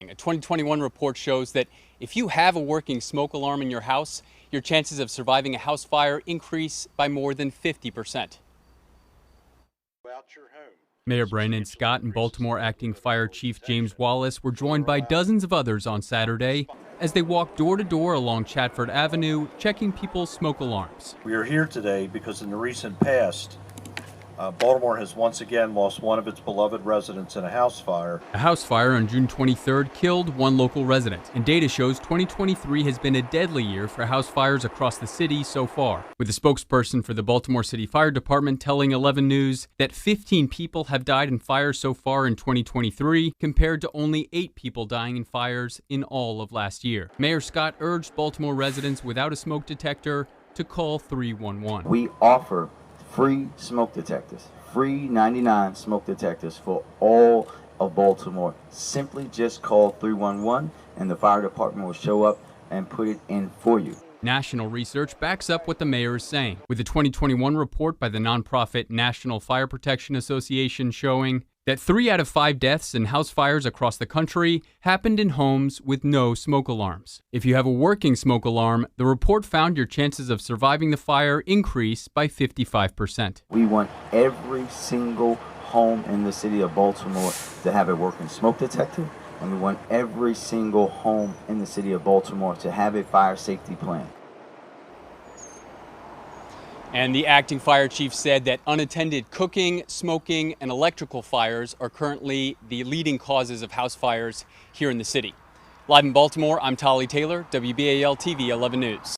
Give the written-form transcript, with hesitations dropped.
A 2021 report shows that if you have a working smoke alarm in your house, your chances of surviving a house fire increase by more than 50%. Mayor Brandon Scott and Baltimore Acting Fire Chief James Wallace were joined by dozens of others on Saturday as they walked door to door along Chatford Avenue, checking people's smoke alarms. We are here today because in the recent past, Baltimore has once again lost one of its beloved residents in a house fire. A house fire on June 23rd killed one local resident, and data shows 2023 has been a deadly year for house fires across the city so far, with a spokesperson for the Baltimore City Fire Department telling 11 News that 15 people have died in fires so far in 2023, compared to only 8 people dying in fires in all of last year. Mayor Scott urged Baltimore residents without a smoke detector to call 311. We offer free smoke detectors, free 99 smoke detectors for all of Baltimore. Simply just call 311 and the fire department will show up and put it in for you. National research backs up what the mayor is saying, with a 2021 report by the nonprofit National Fire Protection Association showing that 3 out of 5 deaths in house fires across the country happened in homes with no smoke alarms. If you have a working smoke alarm, the report found your chances of surviving the fire increase by 55%. We want every single home in the city of Baltimore to have a working smoke detector, and we want every single home in the city of Baltimore to have a fire safety plan. And the acting fire chief said that unattended cooking, smoking, and electrical fires are currently the leading causes of house fires here in the city. Live in Baltimore, I'm Tolly Taylor, WBAL TV 11 News.